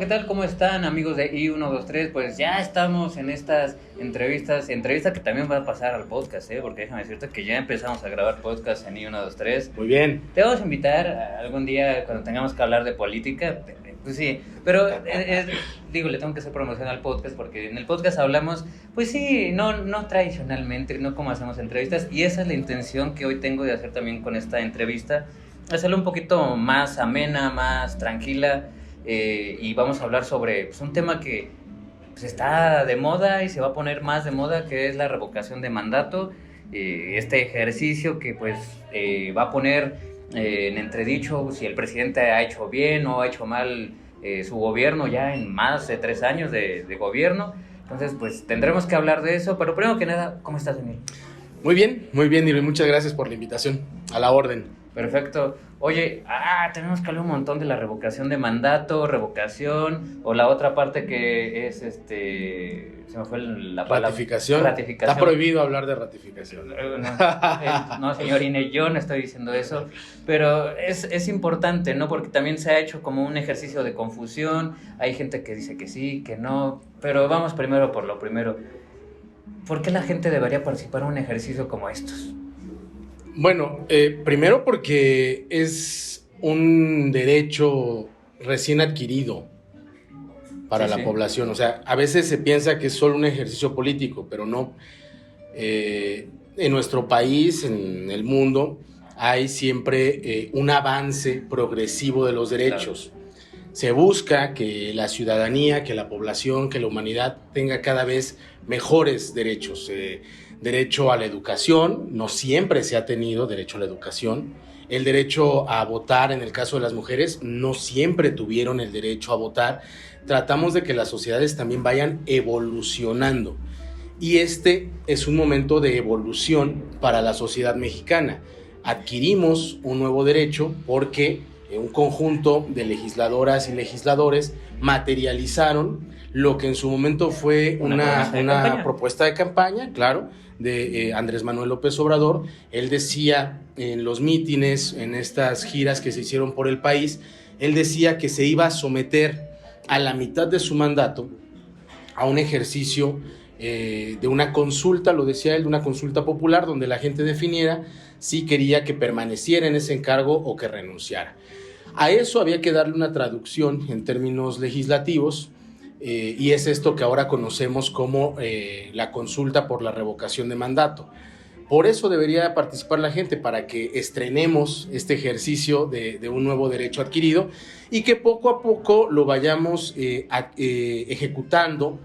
¿qué tal? ¿Cómo están, amigos de I123? Pues ya estamos en estas entrevista que también va a pasar al podcast, porque déjame decirte que ya empezamos a grabar podcast en I123. Muy bien. Te vamos a invitar algún día cuando tengamos que hablar de política, pues sí, pero le tengo que hacer promoción al podcast porque en el podcast hablamos, pues sí, no tradicionalmente, no como hacemos entrevistas, y esa es la intención que hoy tengo de hacer también con esta entrevista, hacerlo un poquito más amena, más tranquila. Y vamos a hablar sobre pues, un tema que pues, está de moda y se va a poner más de moda, que es la revocación de mandato, este ejercicio que pues va a poner en entredicho si el presidente ha hecho bien o ha hecho mal su gobierno ya en más de 3 años de gobierno. Entonces pues tendremos que hablar de eso, pero primero que nada, ¿cómo estás, Daniel? Muy bien, y muchas gracias por la invitación, a la orden. Perfecto. Oye, tenemos que hablar un montón de la revocación de mandato, revocación, o la otra parte que es, se me fue la palabra. Ratificación. Está prohibido hablar de ratificación. No, señor Ine, yo no estoy diciendo eso, pero es importante, ¿no? Porque también se ha hecho como un ejercicio de confusión, hay gente que dice que sí, que no, pero vamos primero por lo primero. ¿Por qué la gente debería participar en un ejercicio como estos? Bueno, primero porque es un derecho recién adquirido para la población. O sea, a veces se piensa que es solo un ejercicio político, pero no. En nuestro país, en el mundo, hay siempre un avance progresivo de los derechos. Claro. Se busca que la ciudadanía, que la población, que la humanidad tenga cada vez mejores derechos. Derecho a la educación, no siempre se ha tenido derecho a la educación. El derecho a votar, en el caso de las mujeres, no siempre tuvieron el derecho a votar. Tratamos de que las sociedades también vayan evolucionando. Y este es un momento de evolución para la sociedad mexicana. Adquirimos un nuevo derecho porque un conjunto de legisladoras y legisladores materializaron lo que en su momento fue una propuesta de campaña, claro, de Andrés Manuel López Obrador. Él decía en los mítines, en estas giras que se hicieron por el país, él decía que se iba a someter a la mitad de su mandato a un ejercicio de una consulta, lo decía él, de una consulta popular donde la gente definiera si quería que permaneciera en ese encargo o que renunciara. A eso había que darle una traducción en términos legislativos, y es esto que ahora conocemos como la consulta por la revocación de mandato. Por eso debería participar la gente, para que estrenemos este ejercicio de un nuevo derecho adquirido y que poco a poco lo vayamos ejecutando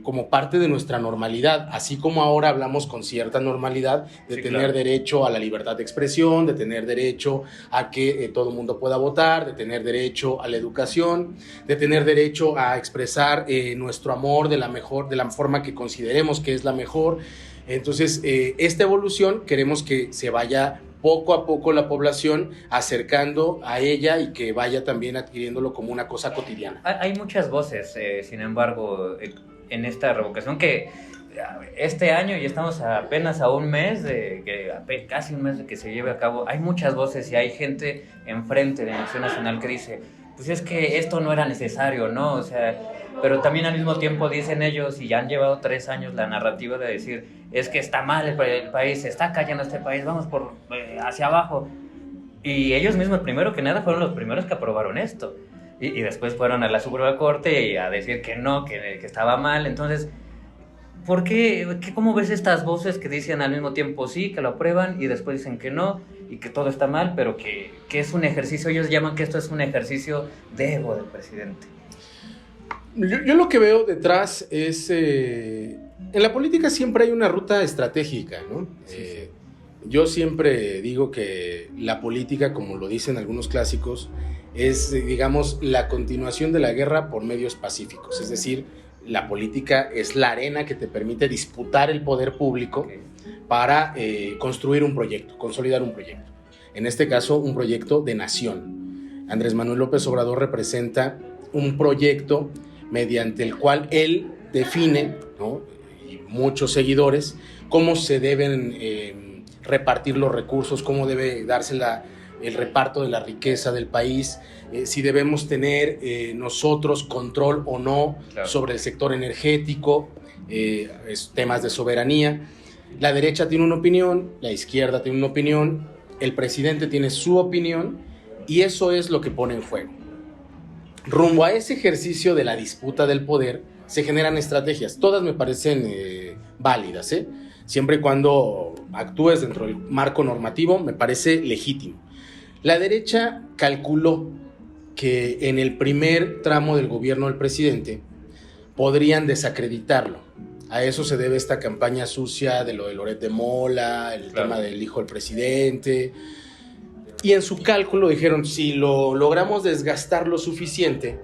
como parte de nuestra normalidad, así como ahora hablamos con cierta normalidad de tener derecho a la libertad de expresión, de tener derecho a que todo el mundo pueda votar, de tener derecho a la educación, de tener derecho a expresar nuestro amor de la forma que consideremos que es la mejor. Entonces, esta evolución queremos que se vaya poco a poco la población acercando a ella y que vaya también adquiriéndolo como una cosa cotidiana. Hay muchas voces, sin embargo, en esta revocación que este año, ya estamos apenas a un mes, casi un mes de que se lleve a cabo. Hay muchas voces y hay gente enfrente de Acción Nacional que dice, pues es que esto no era necesario, ¿no? O sea, pero también al mismo tiempo dicen ellos, y ya han llevado 3 años la narrativa de decir, es que está mal el país, se está cayendo este país, vamos hacia abajo. Y ellos mismos, primero que nada, fueron los primeros que aprobaron esto. Y después fueron a la Suprema Corte y a decir que no, que estaba mal. Entonces, ¿por qué? ¿Cómo ves estas voces que dicen al mismo tiempo sí, que lo aprueban, y después dicen que no, y que todo está mal, pero que es un ejercicio? Ellos llaman que esto es un ejercicio de ego del presidente. Yo lo que veo detrás es... en la política siempre hay una ruta estratégica, ¿no? Sí. Yo siempre digo que la política, como lo dicen algunos clásicos, es, digamos, la continuación de la guerra por medios pacíficos. Es decir, la política es la arena que te permite disputar el poder público para construir un proyecto, consolidar un proyecto. En este caso, un proyecto de nación. Andrés Manuel López Obrador representa un proyecto mediante el cual él define, ¿no? Y muchos seguidores, cómo se deben repartir los recursos, cómo debe darse el reparto de la riqueza del país, si debemos tener nosotros control o no sobre el sector energético, temas de soberanía. La derecha tiene una opinión, la izquierda tiene una opinión, el presidente tiene su opinión, y eso es lo que pone en juego. Rumbo a ese ejercicio de la disputa del poder se generan estrategias. Todas me parecen válidas, siempre y cuando actúes dentro del marco normativo, me parece legítimo. La derecha calculó que en el primer tramo del gobierno del presidente podrían desacreditarlo. A eso se debe esta campaña sucia de lo de Loret de Mola, el tema del hijo del presidente. Y en su cálculo dijeron, si lo logramos desgastar lo suficiente,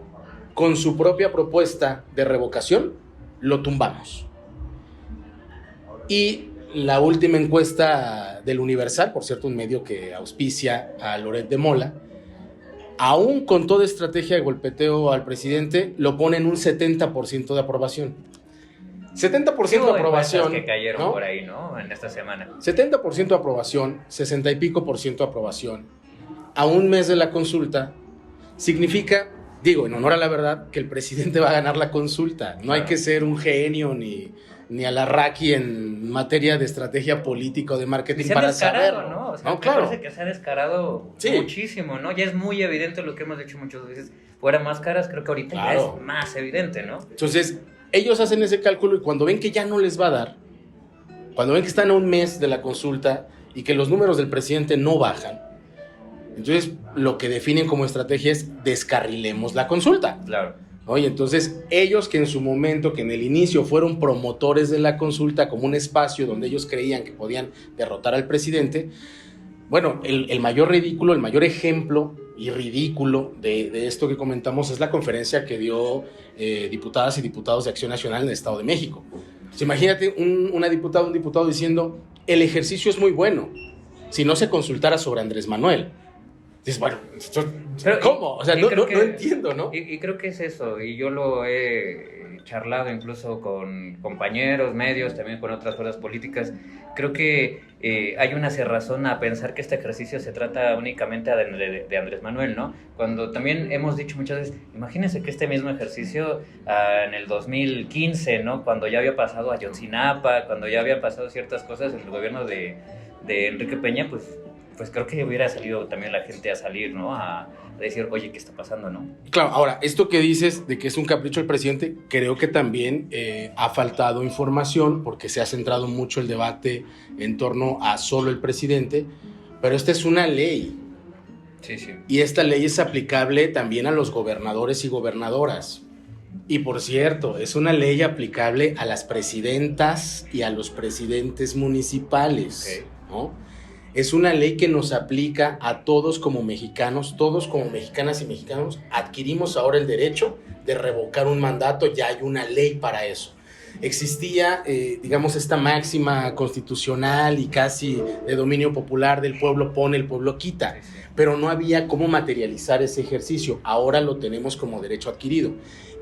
con su propia propuesta de revocación, lo tumbamos. Y la última encuesta del Universal, por cierto, un medio que auspicia a Loret de Mola, aún con toda estrategia de golpeteo al presidente, lo pone en un 70% de aprobación. 70% de aprobación. Que cayeron, ¿no? Por ahí, ¿no? En esta semana. 70% de aprobación, 60 y pico por ciento de aprobación, a un mes de la consulta, significa, digo, en honor a la verdad, que el presidente va a ganar la consulta. No hay que ser un genio ni alarraqui en materia de estrategia política o de marketing para saberlo, ¿no? O sea, no, claro. Parece que se ha descarado muchísimo, ¿no? Ya es muy evidente lo que hemos dicho muchas veces. Fuera máscaras, creo que ahorita ya es más evidente, ¿no? Entonces, ellos hacen ese cálculo y cuando ven que ya no les va a dar, cuando ven que están a un mes de la consulta y que los números del presidente no bajan, entonces lo que definen como estrategia es descarrilemos la consulta. Claro. Oye, entonces ellos que en su momento, que en el inicio fueron promotores de la consulta como un espacio donde ellos creían que podían derrotar al presidente, bueno, el mayor ridículo, el mayor ejemplo y ridículo de esto que comentamos es la conferencia que dio diputadas y diputados de Acción Nacional en el Estado de México. Pues imagínate un diputado diciendo, el ejercicio es muy bueno, si no se consultara sobre Andrés Manuel. Dices, bueno, ¿cómo? O sea, no entiendo, ¿no? Y creo que es eso, y yo lo he charlado incluso con compañeros, medios, también con otras fuerzas políticas. Creo que hay una cerrazón a pensar que este ejercicio se trata únicamente de Andrés Manuel, ¿no? Cuando también hemos dicho muchas veces, imagínense que este mismo ejercicio en el 2015, ¿no? Cuando ya había pasado a Ayotzinapa, cuando ya habían pasado ciertas cosas en el gobierno de Enrique Peña, pues creo que hubiera salido también la gente a salir, ¿no? A decir, oye, ¿qué está pasando, no? Claro, ahora, esto que dices de que es un capricho del presidente, creo que también ha faltado información porque se ha centrado mucho el debate en torno a solo el presidente, pero esta es una ley. Sí, sí. Y esta ley es aplicable también a los gobernadores y gobernadoras. Y por cierto, es una ley aplicable a las presidentas y a los presidentes municipales, ¿no? Es una ley que nos aplica a todos como mexicanos, todos como mexicanas y mexicanos adquirimos ahora el derecho de revocar un mandato, ya hay una ley para eso. Existía, digamos, esta máxima constitucional y casi de dominio popular del pueblo pone, el pueblo quita, pero no había cómo materializar ese ejercicio, ahora lo tenemos como derecho adquirido.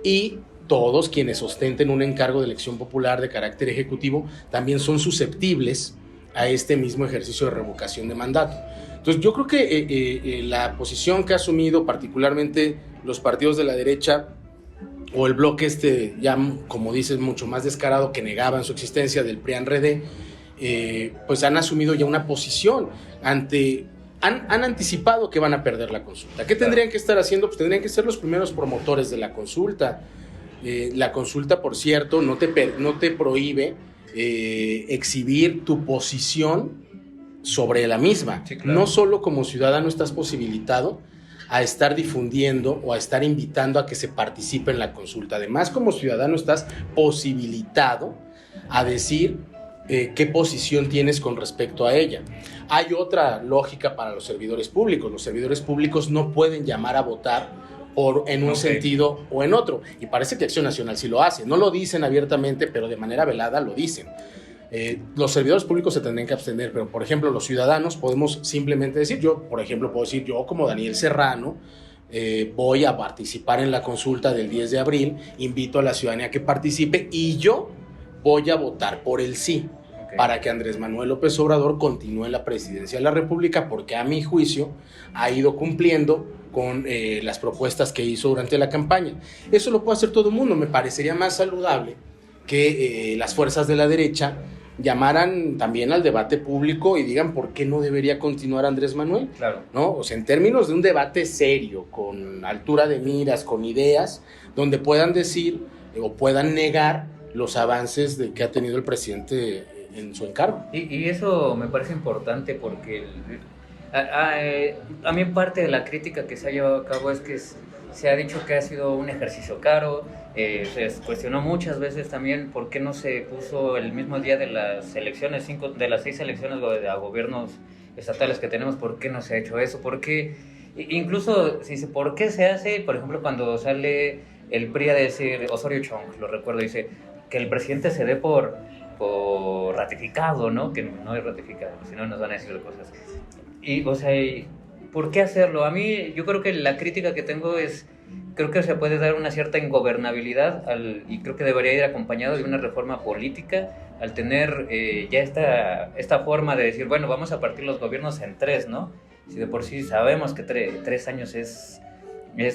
Y todos quienes ostenten un encargo de elección popular de carácter ejecutivo también son susceptibles a este mismo ejercicio de revocación de mandato. Entonces yo creo que la posición que ha asumido particularmente los partidos de la derecha o el bloque ya, como dices, mucho más descarado que negaban su existencia del PRI-PAN-RD, pues han asumido ya una posición han anticipado que van a perder la consulta. ¿Qué tendrían que estar haciendo? Pues tendrían que ser los primeros promotores de la consulta. La consulta, por cierto, no te prohíbe exhibir tu posición sobre la misma. Sí, claro. No solo como ciudadano estás posibilitado a estar difundiendo o a estar invitando a que se participe en la consulta. Además, como ciudadano estás posibilitado a decir qué posición tienes con respecto a ella. Hay otra lógica para los servidores públicos. Los servidores públicos no pueden llamar a votar en un sentido o en otro. Y parece que Acción Nacional sí lo hace. No lo dicen abiertamente, pero de manera velada lo dicen. Los servidores públicos se tendrían que abstener, pero por ejemplo los ciudadanos podemos simplemente decir, yo como Daniel Serrano voy a participar en la consulta del 10 de abril, invito a la ciudadanía a que participe y yo voy a votar por el sí. para que Andrés Manuel López Obrador continúe en la presidencia de la República, porque a mi juicio ha ido cumpliendo con las propuestas que hizo durante la campaña. Eso lo puede hacer todo el mundo. Me parecería más saludable que las fuerzas de la derecha llamaran también al debate público y digan por qué no debería continuar Andrés Manuel. Claro. ¿No? O sea, en términos de un debate serio, con altura de miras, con ideas, donde puedan decir o puedan negar los avances que ha tenido el presidente en su encargo. Y eso me parece importante porque a mí parte de la crítica que se ha llevado a cabo es que se ha dicho que ha sido un ejercicio caro. Se cuestionó muchas veces también por qué no se puso el mismo día de las elecciones, 5 de las 6 elecciones a gobiernos estatales que tenemos, por qué no se ha hecho eso, por qué, incluso si por qué se hace, por ejemplo, cuando sale el PRI a decir, Osorio Chong, lo recuerdo, dice que el presidente se dé por ratificado, ¿no? Que no es ratificado, si no nos van a decir cosas. Y, o sea, ¿por qué hacerlo? A mí, yo creo que la crítica que tengo es, creo que se puede dar una cierta ingobernabilidad y creo que debería ir acompañado de una reforma política al tener ya esta forma de decir, bueno, vamos a partir los gobiernos en 3, ¿no? Si de por sí sabemos que 3 años es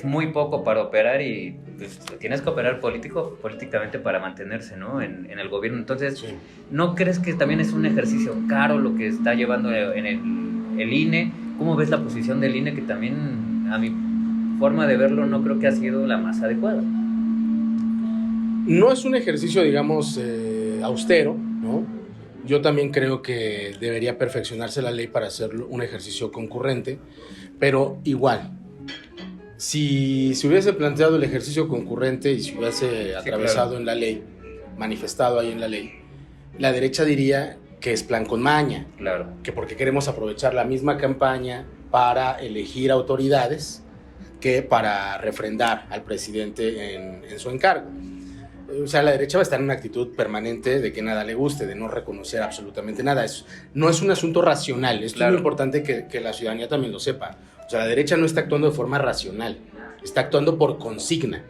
muy poco para operar y pues, tienes que operar políticamente para mantenerse, ¿no? en el gobierno. Entonces, sí. ¿No crees que también es un ejercicio caro lo que está llevando en el INE? ¿Cómo ves la posición del INE? Que también, a mi forma de verlo, no creo que ha sido la más adecuada. No es un ejercicio, digamos, austero, ¿no? Yo también creo que debería perfeccionarse la ley para hacerlo un ejercicio concurrente, pero igual, si se hubiese planteado el ejercicio concurrente y se hubiese atravesado claro. en la ley, manifestado ahí en la ley, la derecha diría que es plan con maña, claro. que porque queremos aprovechar la misma campaña para elegir autoridades que para refrendar al presidente en su encargo. O sea, la derecha va a estar en una actitud permanente de que nada le guste, de no reconocer absolutamente nada. No es un asunto racional. Esto claro. es muy importante que la ciudadanía también lo sepa. O sea, la derecha no está actuando de forma racional, está actuando por consigna.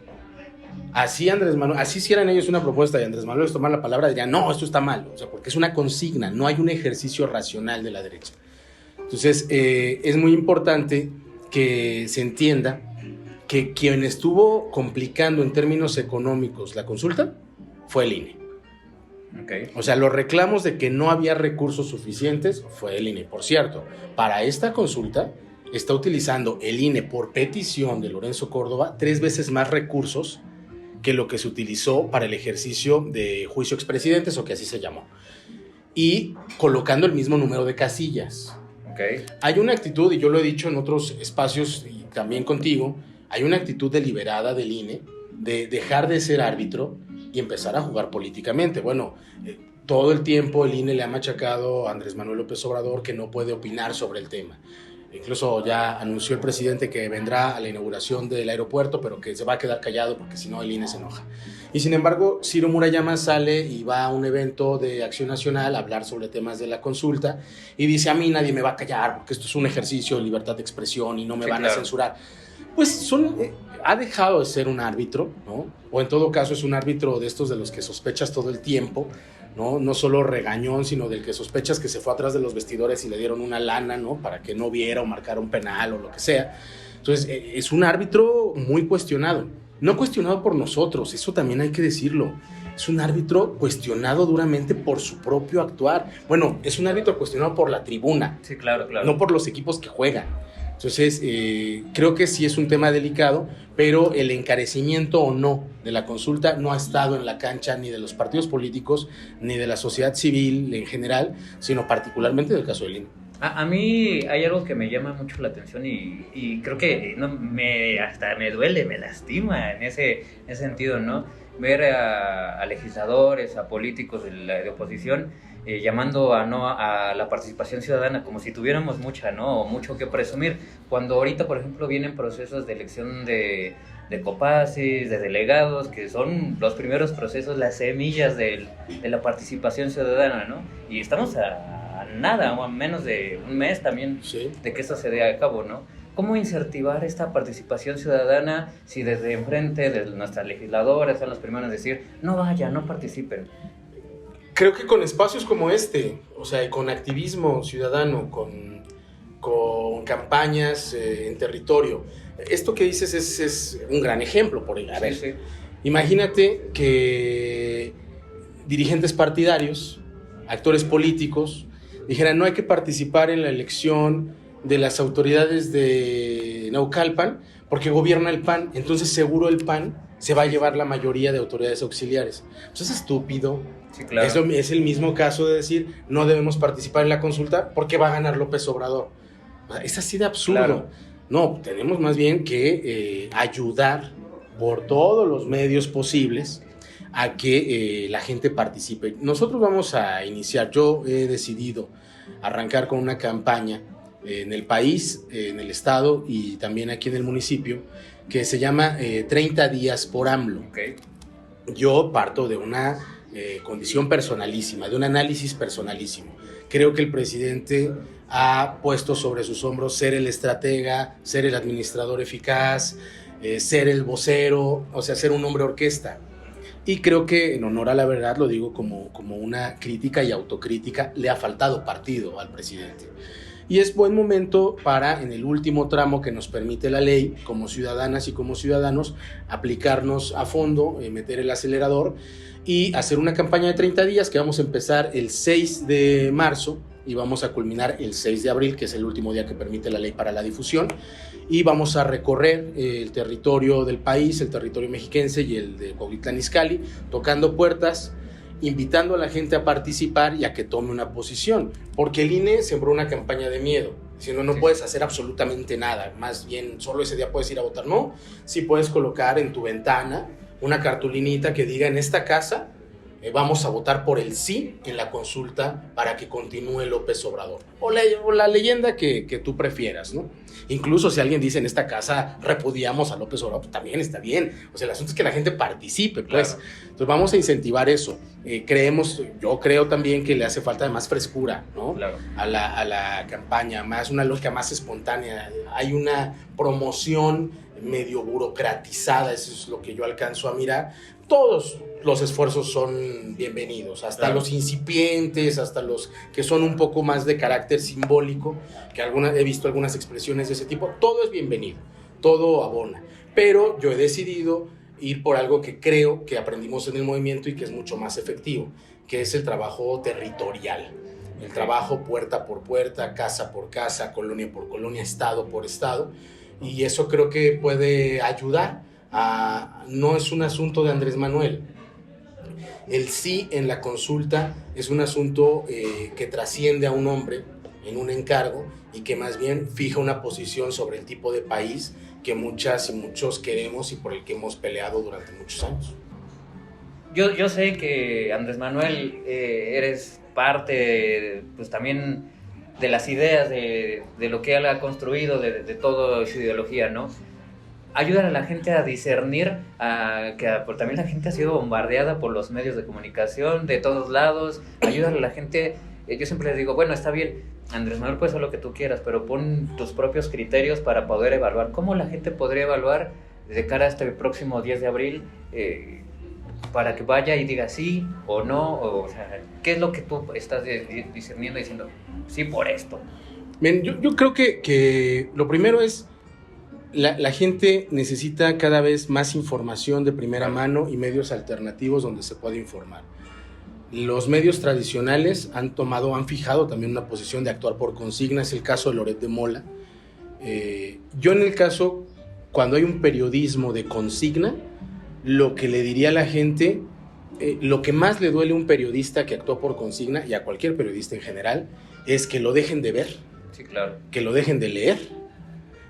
Así Andrés Manuel, así si hicieran ellos una propuesta y Andrés Manuel les tomara la palabra, dirían, no, esto está mal. O sea, porque es una consigna, no hay un ejercicio racional de la derecha. Entonces, es muy importante que se entienda que quien estuvo complicando en términos económicos la consulta fue el INE. Okay. O sea, los reclamos de que no había recursos suficientes fue el INE. Por cierto, para esta consulta está utilizando el INE por petición de Lorenzo Córdoba 3 veces más recursos que lo que se utilizó para el ejercicio de juicio expresidentes, o que así se llamó, y colocando el mismo número de casillas. Okay. Hay una actitud, y yo lo he dicho en otros espacios y también contigo, hay una actitud deliberada del INE de dejar de ser árbitro y empezar a jugar políticamente. Bueno, todo el tiempo el INE le ha machacado a Andrés Manuel López Obrador que no puede opinar sobre el tema. Incluso ya anunció el presidente que vendrá a la inauguración del aeropuerto, pero que se va a quedar callado porque si no el INE se enoja. Y sin embargo, Ciro Murayama sale y va a un evento de Acción Nacional a hablar sobre temas de la consulta y dice, a mí nadie me va a callar porque esto es un ejercicio de libertad de expresión y no me van a censurar. Pues ha dejado de ser un árbitro, ¿no? O en todo caso es un árbitro de estos de los que sospechas todo el tiempo, ¿no? No solo regañón, sino del que sospechas que se fue atrás de los vestidores y le dieron una lana, ¿no? Para que no viera o marcara un penal o lo que sea. Entonces, es un árbitro muy cuestionado. No cuestionado por nosotros, eso también hay que decirlo. Es un árbitro cuestionado duramente por su propio actuar. Bueno, es un árbitro cuestionado por la tribuna. Sí, claro, claro. No por los equipos que juegan. Entonces, creo que sí es un tema delicado, pero el encarecimiento o no de la consulta no ha estado en la cancha ni de los partidos políticos, ni de la sociedad civil en general, sino particularmente del caso del INE. A mí hay algo que me llama mucho la atención y creo que hasta me duele, me lastima en ese sentido, ¿no? Ver a legisladores, a políticos de oposición llamando a la participación ciudadana como si tuviéramos mucho que presumir, cuando ahorita, por ejemplo, vienen procesos de elección de copaces, de delegados, que son los primeros procesos, las semillas de la participación ciudadana, ¿no? Y estamos a nada, o a menos de un mes también, sí, de que esto se dé a cabo, ¿no? ¿Cómo incentivar esta participación ciudadana si desde enfrente de nuestras legisladoras son los primeros en decir, no vayan, no participen? Creo que con espacios como este, o sea, con activismo ciudadano, con campañas en territorio, esto que dices es un gran ejemplo. A ver, Sí. imagínate que dirigentes partidarios, actores políticos, dijeran no hay que participar en la elección de las autoridades de Naucalpan porque gobierna el PAN, entonces seguro el PAN se va a llevar la mayoría de autoridades auxiliares. Pues es estúpido. Sí, claro. Es el mismo caso de decir no debemos participar en la consulta porque va a ganar López Obrador. Es así de absurdo. Claro. No, tenemos más bien que ayudar por todos los medios posibles a que la gente participe. Nosotros vamos a iniciar, yo he decidido arrancar con una campaña en el país, en el estado y también aquí en el municipio, que se llama 30 días por AMLO. Okay. Yo parto de una condición personalísima, de un análisis personalísimo. Creo que el presidente ha puesto sobre sus hombros ser el estratega, ser el administrador eficaz, ser el vocero, o sea, ser un hombre orquesta. Y creo que, en honor a la verdad, lo digo como una crítica y autocrítica, le ha faltado partido al presidente. Y es buen momento para, en el último tramo que nos permite la ley, como ciudadanas y como ciudadanos, aplicarnos a fondo, meter el acelerador y hacer una campaña de 30 días que vamos a empezar el 6 de marzo y vamos a culminar el 6 de abril, que es el último día que permite la ley para la difusión. Y vamos a recorrer el territorio del país, el territorio mexiquense y el de Cuautitlán Izcalli, tocando puertas, invitando a la gente a participar y a que tome una posición, porque el INE sembró una campaña de miedo, diciendo no puedes hacer absolutamente nada, más bien solo ese día puedes ir a votar. No, sí puedes colocar en tu ventana una cartulinita que diga en esta casa vamos a votar por el sí en la consulta para que continúe López Obrador, o la leyenda que tú prefieras, ¿no? Incluso si alguien dice en esta casa repudiamos a López Obrador, pues también está bien. O sea, el asunto es que la gente participe, pues. Claro. Entonces vamos a incentivar eso. Yo creo también que le hace falta más frescura, ¿no? Claro. A la campaña, más una lógica más espontánea. Hay una promoción medio burocratizada, eso es lo que yo alcanzo a mirar. Todos los esfuerzos son bienvenidos, hasta los incipientes, hasta los que son un poco más de carácter simbólico, que he visto algunas expresiones de ese tipo. Todo es bienvenido, todo abona, pero yo he decidido ir por algo que creo que aprendimos en el movimiento y que es mucho más efectivo, que es el trabajo territorial, el trabajo puerta por puerta, casa por casa, colonia por colonia, estado por estado, y eso creo que puede ayudar. No es un asunto de Andrés Manuel. El sí en la consulta es un asunto que trasciende a un hombre en un encargo y que más bien fija una posición sobre el tipo de país que muchas y muchos queremos y por el que hemos peleado durante muchos años. Yo sé que Andrés Manuel eres parte, pues también de las ideas de lo que él ha construido, de toda su ideología, ¿no? Ayudan a la gente a discernir, porque también la gente ha sido bombardeada por los medios de comunicación de todos lados. Ayudan a la gente, yo siempre les digo, bueno, está bien, Andrés Manuel puede hacer lo que tú quieras, pero pon tus propios criterios para poder evaluar. ¿Cómo la gente podría evaluar de cara a este próximo 10 de abril para que vaya y diga sí o no? O sea, ¿qué es lo que tú estás discerniendo diciendo sí por esto? Bien, yo creo que lo primero es la gente necesita cada vez más información de primera mano y medios alternativos donde se pueda informar. Los medios tradicionales han fijado también una posición de actuar por consigna, es el caso de Loret de Mola. Yo en el caso, cuando hay un periodismo de consigna, lo que le diría a la gente, lo que más le duele a un periodista que actúa por consigna, y a cualquier periodista en general, es que lo dejen de ver, sí, claro, que lo dejen de leer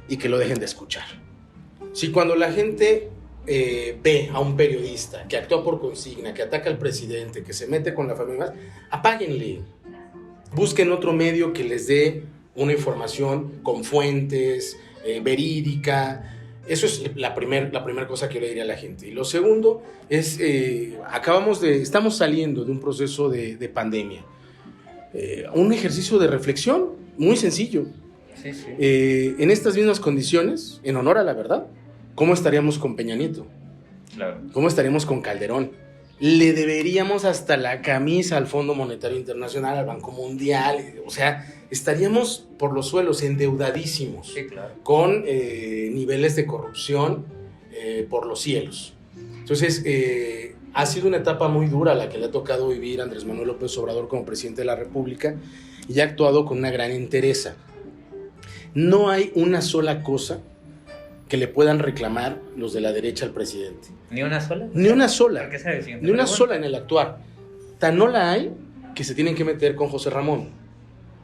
y que lo dejen de escuchar. Si cuando la gente ve a un periodista que actúa por consigna, que ataca al presidente, que se mete con la familia, apáguenle, busquen otro medio que les dé una información con fuentes, verídica. Eso es la primera cosa que yo le diría a la gente. Y lo segundo es, estamos saliendo de un proceso de pandemia, un ejercicio de reflexión muy sencillo. Sí, sí. En estas mismas condiciones, en honor a la verdad, ¿cómo estaríamos con Peña Nieto? Claro. ¿Cómo estaríamos con Calderón? le deberíamos hasta la camisa al Fondo Monetario Internacional, al Banco Mundial, o sea, estaríamos por los suelos, endeudadísimos, Sí, claro. con niveles de corrupción por los cielos. Entonces, ha sido una etapa muy dura la que le ha tocado vivir a Andrés Manuel López Obrador como presidente de la República, y ha actuado con una gran entereza. No hay una sola cosa que le puedan reclamar los de la derecha al presidente. ¿Ni una sola? Ni una sola. ¿Por qué se defiende? Ni una Pero bueno. sola en el actuar. Tan no la hay que se tienen que meter con José Ramón.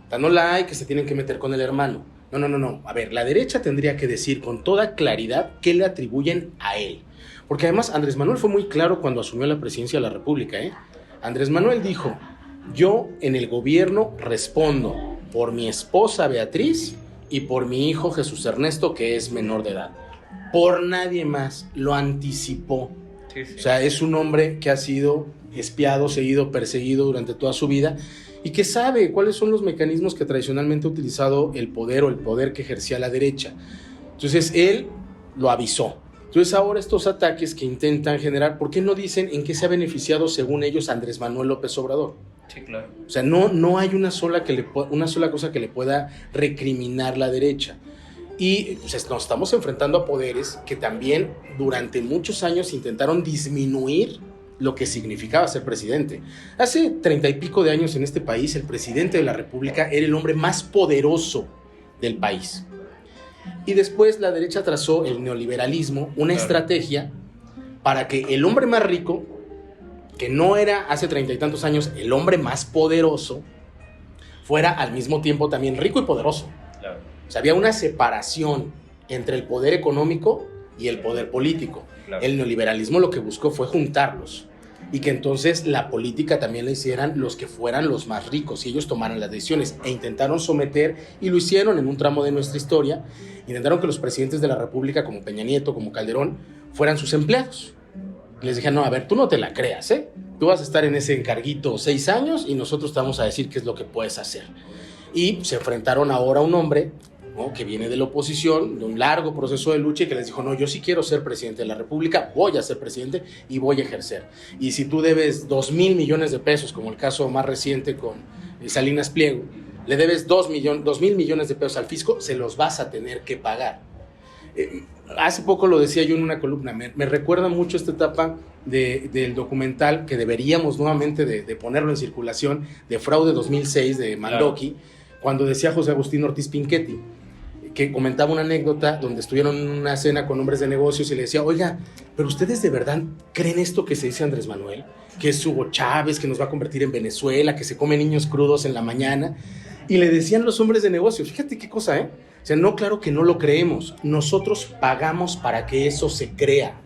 Tan no la hay que se tienen que meter con el hermano. No. A ver, la derecha tendría que decir con toda claridad qué le atribuyen a él. Porque además Andrés Manuel fue muy claro cuando asumió la presidencia de la República, ¿eh? Andrés Manuel dijo: yo en el gobierno respondo por mi esposa Beatriz y por mi hijo Jesús Ernesto, que es menor de edad. Por nadie más. Lo anticipó. Sí. O sea, es un hombre que ha sido espiado, seguido, perseguido durante toda su vida y que sabe cuáles son los mecanismos que tradicionalmente ha utilizado el poder o el poder que ejercía la derecha. Entonces, él lo avisó. Entonces, ahora estos ataques que intentan generar, ¿por qué no dicen en qué se ha beneficiado, según ellos, Andrés Manuel López Obrador? Sí, claro. O sea, no hay una sola cosa que le pueda recriminar la derecha. Y pues, nos estamos enfrentando a poderes que también durante muchos años intentaron disminuir lo que significaba ser presidente. Hace 30 y pico de años en este país, el presidente de la República era el hombre más poderoso del país. Y después la derecha trazó el neoliberalismo, una estrategia para que el hombre más rico, que no era hace 30 y tantos años el hombre más poderoso, fuera al mismo tiempo también rico y poderoso. Claro. O sea, había una separación entre el poder económico y el poder político. Claro. El neoliberalismo lo que buscó fue juntarlos y que entonces la política también la hicieran los que fueran los más ricos y ellos tomaran las decisiones, e intentaron someter, y lo hicieron en un tramo de nuestra historia, intentaron que los presidentes de la República, como Peña Nieto, como Calderón, fueran sus empleados. Y les dije: no, a ver, tú no te la creas, ¿eh? Tú vas a estar en ese encarguito 6 años y nosotros te vamos a decir qué es lo que puedes hacer. Y se enfrentaron ahora a un hombre, ¿no?, que viene de la oposición, de un largo proceso de lucha, y que les dijo: no, yo sí quiero ser presidente de la República, voy a ser presidente y voy a ejercer. Y si tú debes 2,000 millones de pesos, como el caso más reciente con Salinas Pliego, le debes 2,000 millones de pesos al fisco, se los vas a tener que pagar. Hace poco lo decía yo en una columna, me recuerda mucho esta etapa del documental que deberíamos nuevamente de ponerlo en circulación, de Fraude 2006 de Mandoki, cuando decía José Agustín Ortiz Pinchetti, que comentaba una anécdota donde estuvieron en una cena con hombres de negocios y le decía: oiga, ¿pero ustedes de verdad creen esto que se dice Andrés Manuel? Que es Hugo Chávez, que nos va a convertir en Venezuela, que se come niños crudos en la mañana. Y le decían los hombres de negocios: fíjate qué cosa, ¿eh? O sea, no, claro que no lo creemos. Nosotros pagamos para que eso se crea.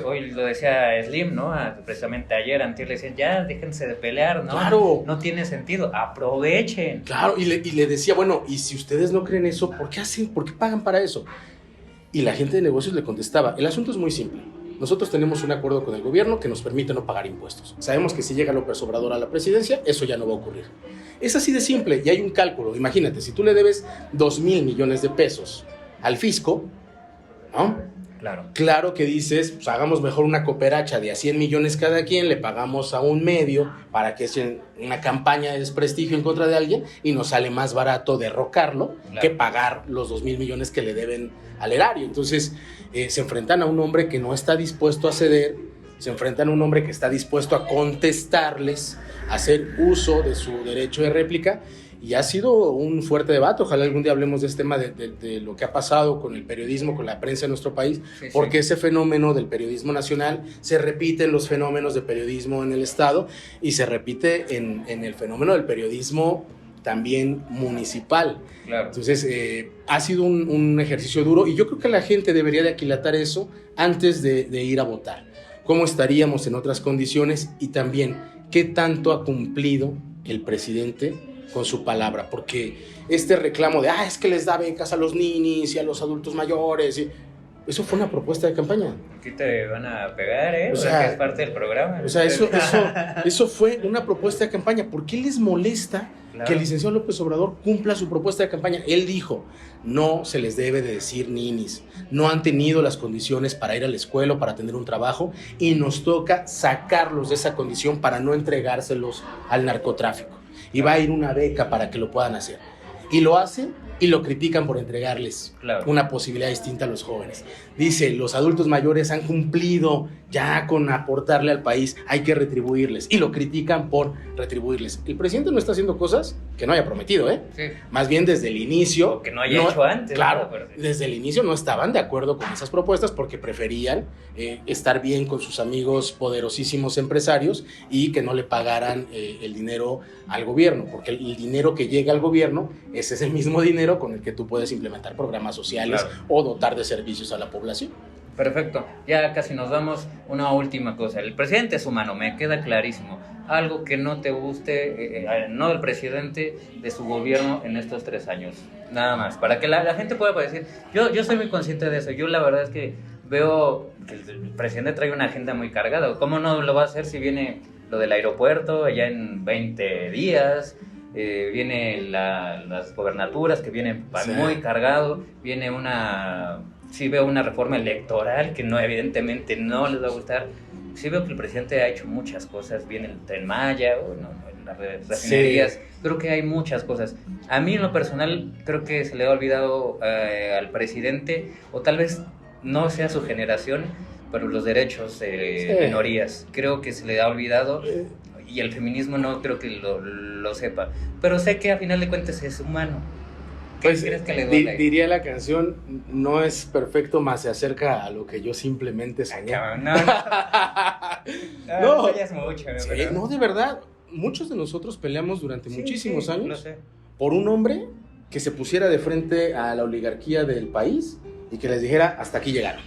Hoy lo decía Slim, ¿no? Precisamente ayer, antier, le decían: ya, déjense de pelear, ¿no? Claro. No tiene sentido, aprovechen. Claro, y le decía: bueno, y si ustedes no creen eso, ¿por qué hacen? ¿Por qué pagan para eso? Y la gente de negocios le contestaba: el asunto es muy simple. Nosotros tenemos un acuerdo con el gobierno que nos permite no pagar impuestos. Sabemos que si llega López Obrador a la presidencia, eso ya no va a ocurrir. Es así de simple, y hay un cálculo. Imagínate, si tú le debes 2,000 millones de pesos al fisco, ¿no? Claro que dices: pues hagamos mejor una cooperacha de a 100 millones cada quien, le pagamos a un medio para que sea una campaña de desprestigio en contra de alguien, y nos sale más barato derrocarlo que pagar los 2,000 millones que le deben al erario. Entonces, se enfrentan a un hombre que no está dispuesto a ceder, se enfrentan a un hombre que está dispuesto a contestarles, a hacer uso de su derecho de réplica, y ha sido un fuerte debate. Ojalá algún día hablemos de este tema de lo que ha pasado con el periodismo, con la prensa en nuestro país, porque ese fenómeno del periodismo nacional se repite en los fenómenos de periodismo en el Estado, y se repite en el fenómeno del periodismo también municipal. Claro. Entonces, ha sido un ejercicio duro, y yo creo que la gente debería de aquilatar eso antes de ir a votar. ¿Cómo estaríamos en otras condiciones? Y también, ¿qué tanto ha cumplido el presidente con su palabra? Porque este reclamo de: es que les da becas a los ninis y a los adultos mayores, Eso fue una propuesta de campaña. Aquí te van a pegar, O sea, porque es parte del programa. O sea, eso fue una propuesta de campaña. ¿Por qué les molesta que el licenciado López Obrador cumpla su propuesta de campaña? Él dijo, no se les debe de decir ninis, no han tenido las condiciones para ir a la escuela o para tener un trabajo y nos toca sacarlos de esa condición para no entregárselos al narcotráfico. Y va a ir una beca para que lo puedan hacer. Y lo hacen y lo critican por entregarles una posibilidad distinta a los jóvenes. Dice, los adultos mayores han cumplido ya con aportarle al país, hay que retribuirles. Y lo critican por retribuirles. El presidente no está haciendo cosas que no haya prometido, ¿eh? Sí. Más bien desde el inicio... O que no haya hecho antes. Claro, desde el inicio no estaban de acuerdo con esas propuestas porque preferían estar bien con sus amigos poderosísimos empresarios y que no le pagaran el dinero al gobierno, porque el dinero que llega al gobierno es ese mismo dinero con el que tú puedes implementar programas sociales o dotar de servicios a la población. Perfecto, ya casi nos vamos. Una última cosa, el presidente es humano, me queda clarísimo. Algo que no te guste, no del presidente, de su gobierno en estos 3 años, nada más, para que la gente pueda decir, yo soy muy consciente de eso. Yo la verdad es que veo que el presidente trae una agenda muy cargada. ¿Cómo no lo va a hacer si viene lo del aeropuerto allá en 20 días? Viene las gobernaturas que vienen muy cargado, viene sí veo una reforma electoral que no, evidentemente no les va a gustar. Sí veo que el presidente ha hecho muchas cosas, viene el Tren Maya, las refinerías, creo que hay muchas cosas. A mí en lo personal creo que se le ha olvidado al presidente, o tal vez no sea su generación, pero los derechos de minorías, creo que se le ha olvidado. Y el feminismo no creo que lo sepa, pero sé que a final de cuentas es humano. ¿Qué crees que le duele? Diría la canción, no es perfecto, más se acerca a lo que yo simplemente soñé. No, es mucho, sí, no, de verdad, muchos de nosotros peleamos durante muchísimos años por un hombre que se pusiera de frente a la oligarquía del país y que les dijera, hasta aquí llegaron,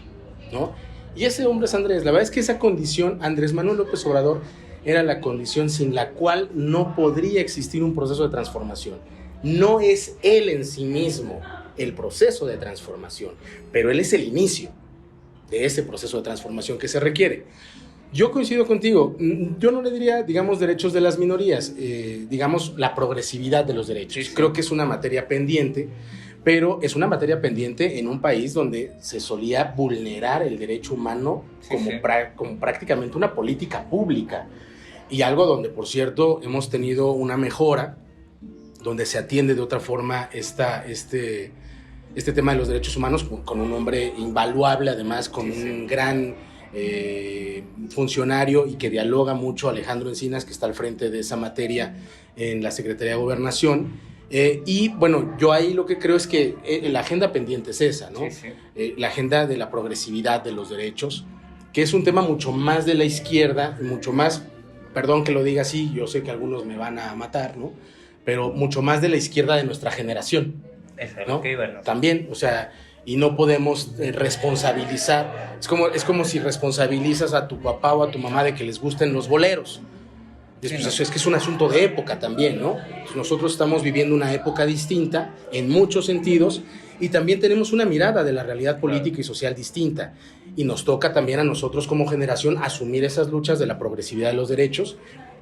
¿no? Y ese hombre es Andrés. La verdad es que esa condición, Andrés Manuel López Obrador, era la condición sin la cual no podría existir un proceso de transformación. No es él en sí mismo el proceso de transformación, pero él es el inicio de ese proceso de transformación que se requiere. Yo coincido contigo, yo no le diría, digamos, derechos de las minorías, digamos, la progresividad de los derechos. Sí. Creo que es una materia pendiente, pero es una materia pendiente en un país donde se solía vulnerar el derecho humano como prácticamente una política pública. Y algo donde, por cierto, hemos tenido una mejora, donde se atiende de otra forma este tema de los derechos humanos con un hombre invaluable, además con un gran funcionario y que dialoga mucho, Alejandro Encinas, que está al frente de esa materia en la Secretaría de Gobernación. Y bueno, yo ahí lo que creo es que la agenda pendiente es esa, ¿no? La agenda de la progresividad de los derechos, que es un tema mucho más de la izquierda, mucho más, perdón que lo diga así, yo sé que algunos me van a matar, ¿no? Pero mucho más de la izquierda de nuestra generación, ¿no? Okay, bueno. También, o sea, y no podemos responsabilizar, es como si responsabilizas a tu papá o a tu mamá de que les gusten los boleros. Es que es un asunto de época también, ¿no? Nosotros estamos viviendo una época distinta en muchos sentidos y también tenemos una mirada de la realidad política y social distinta. Y nos toca también a nosotros como generación asumir esas luchas de la progresividad de los derechos,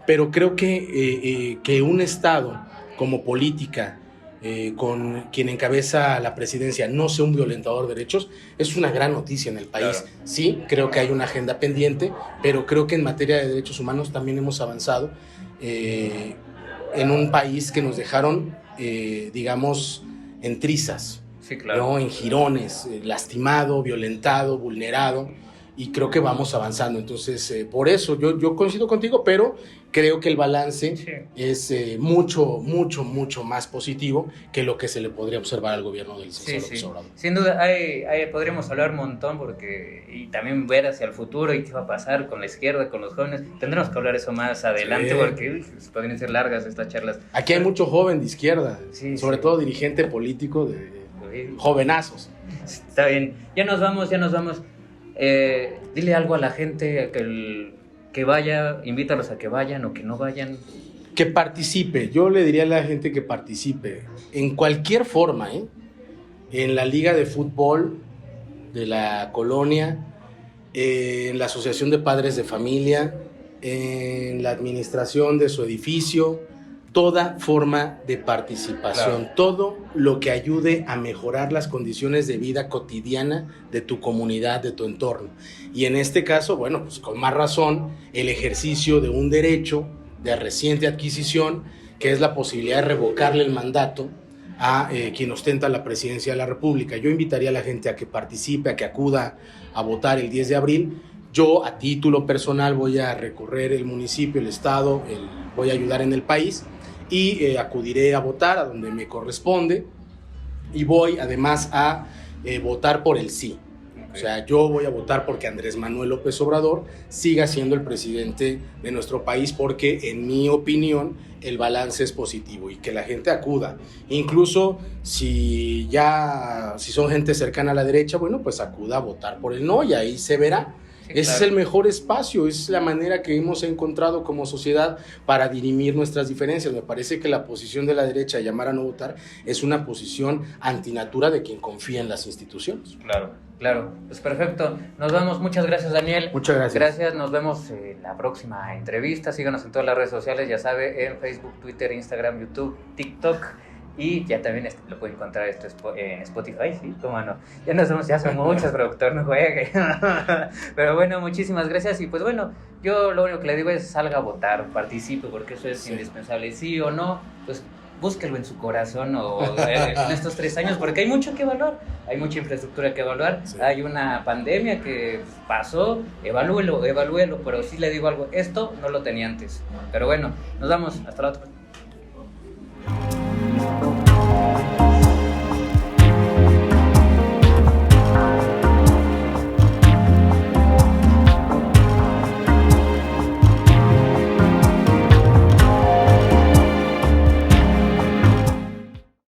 pero creo que un Estado como política, con quien encabeza la presidencia, no sea un violentador de derechos, es una gran noticia en el país. Claro. Sí, creo que hay una agenda pendiente, pero creo que en materia de derechos humanos también hemos avanzado en un país que nos dejaron, digamos, en trizas, sí, claro, ¿no? En jirones, lastimado, violentado, vulnerado, y creo que vamos avanzando. Entonces, por eso yo coincido contigo, pero creo que el balance es mucho más positivo que lo que se le podría observar al gobierno del licenciado López Obrador. Sin duda, podríamos hablar un montón y también ver hacia el futuro y qué va a pasar con la izquierda, con los jóvenes. Tendremos que hablar eso más adelante porque podrían ser largas estas charlas. Aquí hay mucho joven de izquierda, sobre todo dirigente político de jovenazos. Está bien, ya nos vamos. Dile algo a la gente que vaya, invítalos a que vayan o que no vayan. Que participe, yo le diría a la gente que participe en cualquier forma, en la liga de fútbol, de la colonia, en la asociación de padres de familia, en la administración de su edificio, toda forma de participación, claro, todo lo que ayude a mejorar las condiciones de vida cotidiana de tu comunidad, de tu entorno. Y en este caso, bueno, pues con más razón, el ejercicio de un derecho de reciente adquisición, que es la posibilidad de revocarle el mandato a quien ostenta la presidencia de la República. Yo invitaría a la gente a que participe, a que acuda a votar el 10 de abril. Yo, a título personal, voy a recorrer el municipio, el estado, voy a ayudar en el país y acudiré a votar a donde me corresponde y voy además a votar por el sí. O sea, yo voy a votar porque Andrés Manuel López Obrador siga siendo el presidente de nuestro país, porque en mi opinión el balance es positivo y que la gente acuda. Incluso si son gente cercana a la derecha, bueno, pues acuda a votar por el no y ahí se verá. Sí, ese claro, es el mejor espacio, es la manera que hemos encontrado como sociedad para dirimir nuestras diferencias. Me parece que la posición de la derecha de llamar a no votar es una posición antinatura de quien confía en las instituciones. Claro, claro, pues perfecto. Nos vemos, muchas gracias, Daniel. Muchas gracias. Gracias, nos vemos en la próxima entrevista. Síganos en todas las redes sociales, ya sabe, en Facebook, Twitter, Instagram, YouTube, TikTok. Y ya también lo pueden encontrar en Spotify, ¿sí? ¿Cómo no? Ya nos somos, ya son muchos, productor, no juegue. Pero bueno, muchísimas gracias. Y pues bueno, yo lo único que le digo es salga a votar, participe, porque eso es indispensable. Sí o no, pues búsquelo en su corazón en estos 3 años, porque hay mucho que evaluar, hay mucha infraestructura que evaluar, sí, hay una pandemia que pasó, evalúelo, pero sí le digo algo, esto no lo tenía antes. Pero bueno, nos vamos, hasta la otra.